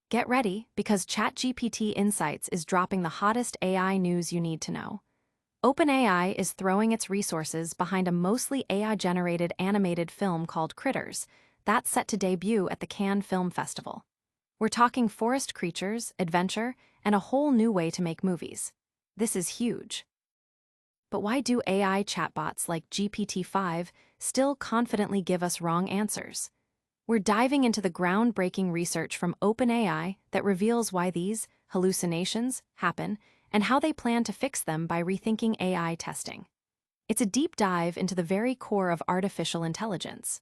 Get ready, because ChatGPT Insights is dropping the hottest AI news you need to know. OpenAI is throwing its resources behind a mostly AI-generated animated film called Critterz that's set to debut at the Cannes Film Festival. We're talking forest creatures, adventure, and a whole new way to make movies. This is huge. But why do AI chatbots like GPT-5 still confidently give us wrong answers? We're diving into the groundbreaking research from OpenAI that reveals why these hallucinations happen and how they plan to fix them by rethinking AI testing. It's a deep dive into the very core of artificial intelligence.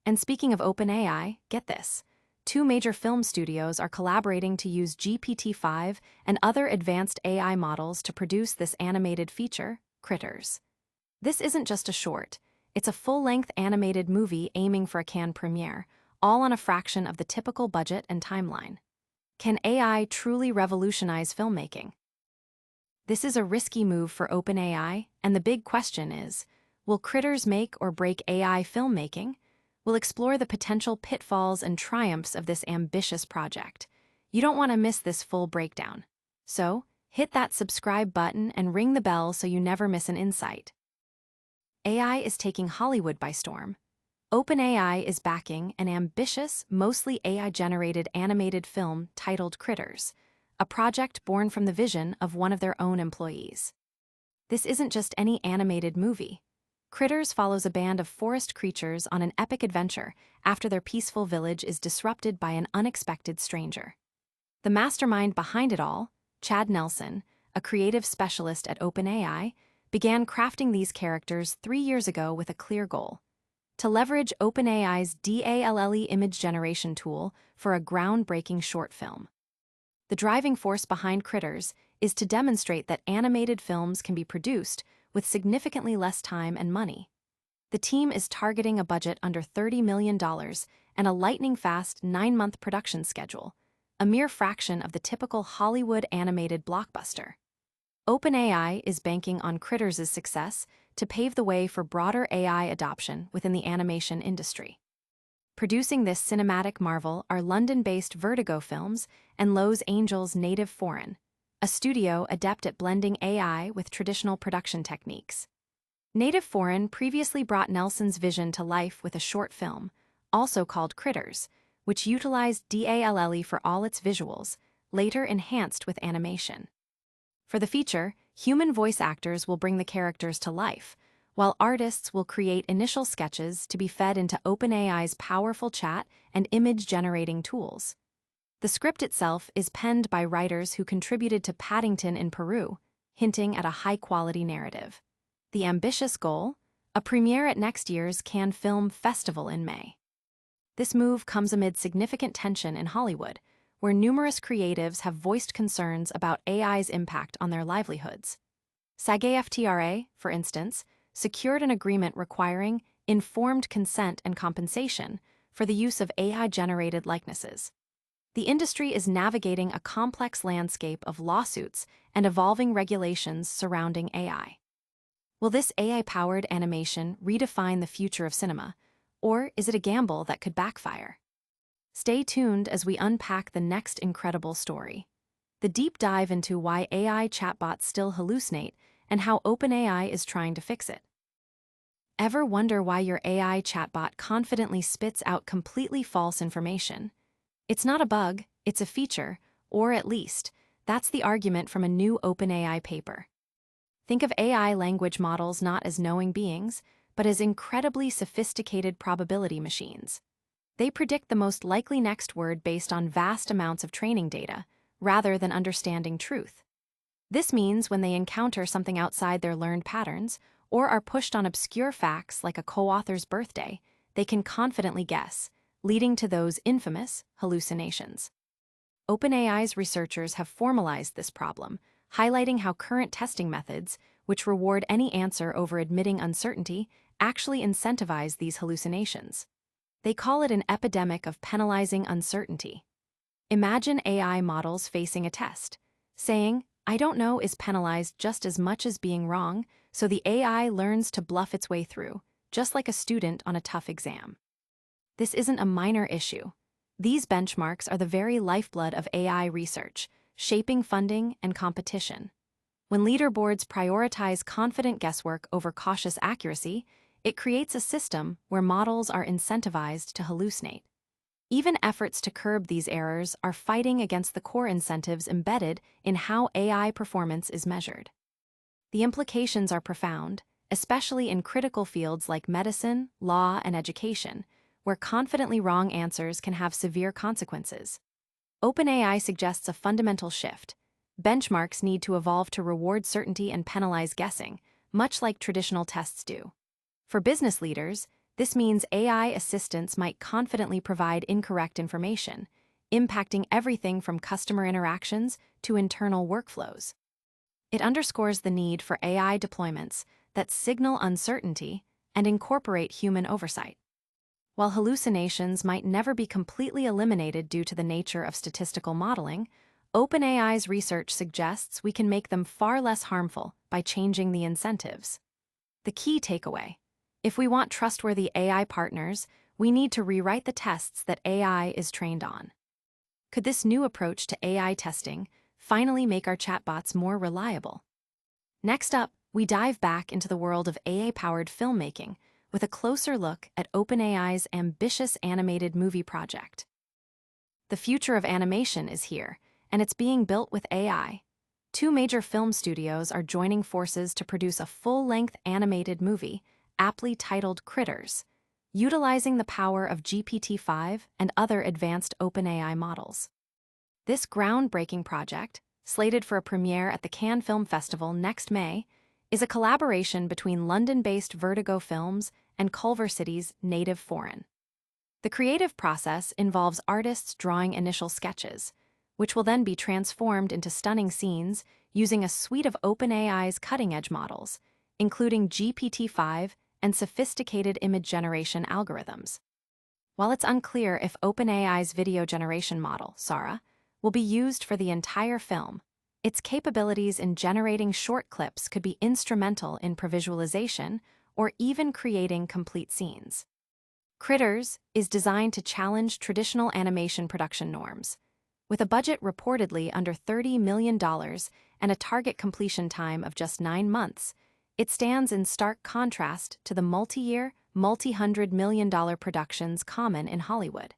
And speaking of OpenAI, get this. Two major film studios are collaborating to use GPT-5 and other advanced AI models to produce this animated feature, Critterz. This isn't just a short. It's a full-length animated movie aiming for a Cannes premiere, all on a fraction of the typical budget and timeline. Can AI truly revolutionize filmmaking? This is a risky move for OpenAI, and the big question is, will Critterz make or break AI filmmaking? We'll explore the potential pitfalls and triumphs of this ambitious project. You don't want to miss this full breakdown. So, hit that subscribe button and ring the bell so you never miss an insight. AI is taking Hollywood by storm. OpenAI is backing an ambitious, mostly AI-generated animated film titled Critterz, a project born from the vision of one of their own employees. This isn't just any animated movie. Critterz follows a band of forest creatures on an epic adventure after their peaceful village is disrupted by an unexpected stranger. The mastermind behind it all, Chad Nelson, a creative specialist at OpenAI, began crafting these characters 3 years ago with a clear goal: to leverage OpenAI's DALL-E image generation tool for a groundbreaking short film. The driving force behind Critterz is to demonstrate that animated films can be produced with significantly less time and money. The team is targeting a budget under $30 million and a lightning-fast 9-month production schedule, a mere fraction of the typical Hollywood animated blockbuster. OpenAI is banking on Critterz' success to pave the way for broader AI adoption within the animation industry. Producing this cinematic marvel are London-based Vertigo Films and Los Angeles' Native Foreign, a studio adept at blending AI with traditional production techniques. Native Foreign previously brought Nelson's vision to life with a short film, also called Critterz, which utilized DALL-E for all its visuals, later enhanced with animation. For the feature, human voice actors will bring the characters to life, while artists will create initial sketches to be fed into OpenAI's powerful chat and image-generating tools. The script itself is penned by writers who contributed to Paddington in Peru, hinting at a high-quality narrative. The ambitious goal? A premiere at next year's Cannes Film Festival in May. This move comes amid significant tension in Hollywood, where numerous creatives have voiced concerns about AI's impact on their livelihoods. SAG-AFTRA, for instance, secured an agreement requiring informed consent and compensation for the use of AI-generated likenesses. The industry is navigating a complex landscape of lawsuits and evolving regulations surrounding AI. Will this AI-powered animation redefine the future of cinema, or is it a gamble that could backfire? Stay tuned as we unpack the next incredible story: the deep dive into why AI chatbots still hallucinate and how OpenAI is trying to fix it. Ever wonder why your AI chatbot confidently spits out completely false information? It's not a bug, it's a feature, or at least, that's the argument from a new OpenAI paper. Think of AI language models not as knowing beings, but as incredibly sophisticated probability machines. They predict the most likely next word based on vast amounts of training data, rather than understanding truth. This means when they encounter something outside their learned patterns, or are pushed on obscure facts like a co-author's birthday, they can confidently guess, leading to those infamous hallucinations. OpenAI's researchers have formalized this problem, highlighting how current testing methods, which reward any answer over admitting uncertainty, actually incentivize these hallucinations. They call it an epidemic of penalizing uncertainty. Imagine AI models facing a test. Saying, "I don't know," is penalized just as much as being wrong, so the AI learns to bluff its way through, just like a student on a tough exam. This isn't a minor issue. These benchmarks are the very lifeblood of AI research, shaping funding and competition. When leaderboards prioritize confident guesswork over cautious accuracy, it creates a system where models are incentivized to hallucinate. Even efforts to curb these errors are fighting against the core incentives embedded in how AI performance is measured. The implications are profound, especially in critical fields like medicine, law, and education, where confidently wrong answers can have severe consequences. OpenAI suggests a fundamental shift. Benchmarks need to evolve to reward certainty and penalize guessing, much like traditional tests do. For business leaders, this means AI assistants might confidently provide incorrect information, impacting everything from customer interactions to internal workflows. It underscores the need for AI deployments that signal uncertainty and incorporate human oversight. While hallucinations might never be completely eliminated due to the nature of statistical modeling, OpenAI's research suggests we can make them far less harmful by changing the incentives. The key takeaway: if we want trustworthy AI partners, we need to rewrite the tests that AI is trained on. Could this new approach to AI testing finally make our chatbots more reliable? Next up, we dive back into the world of AI-powered filmmaking with a closer look at OpenAI's ambitious animated movie project. The future of animation is here, and it's being built with AI. Two major film studios are joining forces to produce a full-length animated movie, aptly titled Critterz, utilizing the power of GPT-5 and other advanced OpenAI models. This groundbreaking project, slated for a premiere at the Cannes Film Festival next May, is a collaboration between London-based Vertigo Films and Culver City's Native Foreign. The creative process involves artists drawing initial sketches, which will then be transformed into stunning scenes using a suite of OpenAI's cutting-edge models, including GPT-5 and sophisticated image generation algorithms. While it's unclear if OpenAI's video generation model, Sara, will be used for the entire film, its capabilities in generating short clips could be instrumental in previsualization or even creating complete scenes. Critterz is designed to challenge traditional animation production norms. With a budget reportedly under $30 million and a target completion time of just 9 months, it stands in stark contrast to the multi-year, multi-hundred-million-dollar productions common in Hollywood.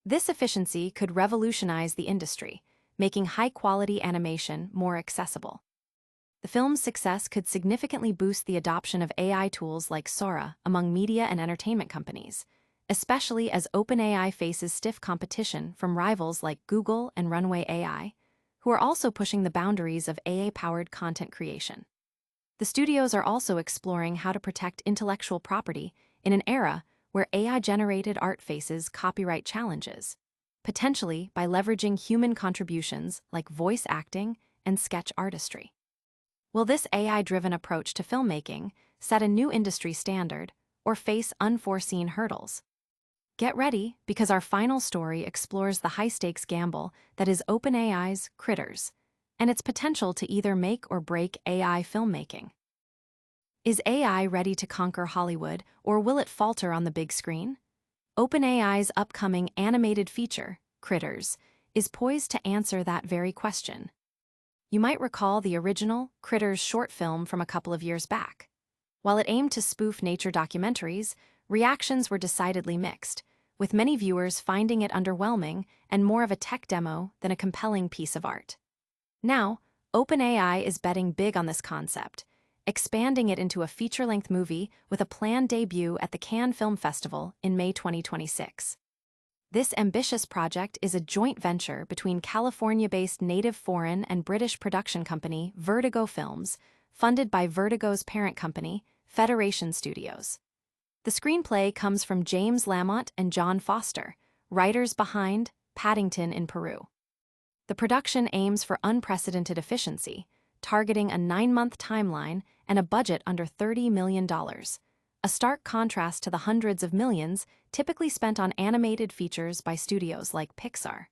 This efficiency could revolutionize the industry, making high-quality animation more accessible. The film's success could significantly boost the adoption of AI tools like Sora among media and entertainment companies, especially as OpenAI faces stiff competition from rivals like Google and Runway AI, who are also pushing the boundaries of AI-powered content creation. The studios are also exploring how to protect intellectual property in an era where AI-generated art faces copyright challenges, potentially by leveraging human contributions like voice acting and sketch artistry. Will this AI-driven approach to filmmaking set a new industry standard or face unforeseen hurdles? Get ready, because our final story explores the high-stakes gamble that is OpenAI's Critterz and its potential to either make or break AI filmmaking. Is AI ready to conquer Hollywood, or will it falter on the big screen? OpenAI's upcoming animated feature, Critterz, is poised to answer that very question. You might recall the original Critterz short film from a couple of years back. While it aimed to spoof nature documentaries, reactions were decidedly mixed, with many viewers finding it underwhelming and more of a tech demo than a compelling piece of art. Now, OpenAI is betting big on this concept, expanding it into a feature-length movie with a planned debut at the Cannes Film Festival in May 2026. This ambitious project is a joint venture between California-based Native Foreign and British production company Vertigo Films, funded by Vertigo's parent company, Federation Studios. The screenplay comes from James Lamont and John Foster, writers behind Paddington in Peru. The production aims for unprecedented efficiency, targeting a 9-month timeline and a budget under $30 million, a stark contrast to the hundreds of millions typically spent on animated features by studios like Pixar.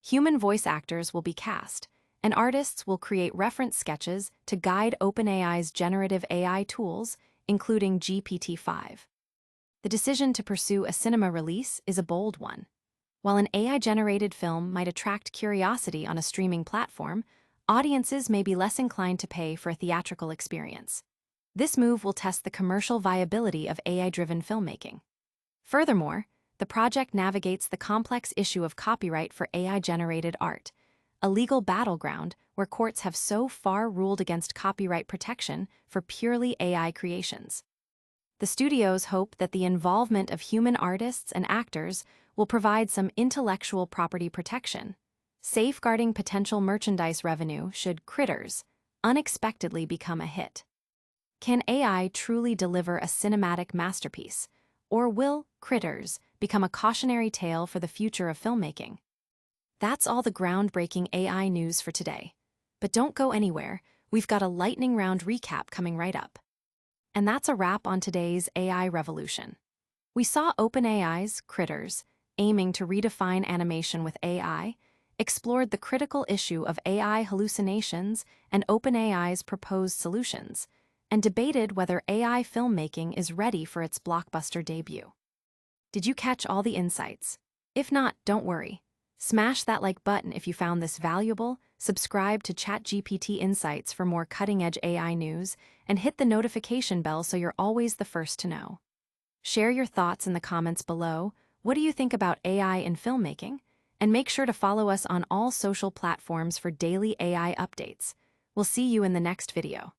Human voice actors will be cast, and artists will create reference sketches to guide OpenAI's generative AI tools, including GPT-5. The decision to pursue a cinema release is a bold one. While an AI-generated film might attract curiosity on a streaming platform, audiences may be less inclined to pay for a theatrical experience. This move will test the commercial viability of AI-driven filmmaking. Furthermore, the project navigates the complex issue of copyright for AI-generated art, a legal battleground where courts have so far ruled against copyright protection for purely AI creations. The studios hope that the involvement of human artists and actors will provide some intellectual property protection, safeguarding potential merchandise revenue should Critterz unexpectedly become a hit. Can AI truly deliver a cinematic masterpiece, or will Critterz become a cautionary tale for the future of filmmaking? That's all the groundbreaking AI news for today. But don't go anywhere, we've got a lightning round recap coming right up. And that's a wrap on today's AI revolution. We saw OpenAI's Critterz, aiming to redefine animation with AI, explored the critical issue of AI hallucinations and OpenAI's proposed solutions, and debated whether AI filmmaking is ready for its blockbuster debut. Did you catch all the insights? If not, don't worry. Smash that like button if you found this valuable, subscribe to ChatGPT Insights for more cutting-edge AI news, and hit the notification bell so you're always the first to know. Share your thoughts in the comments below. What do you think about AI in filmmaking? And make sure to follow us on all social platforms for daily AI updates. We'll see you in the next video.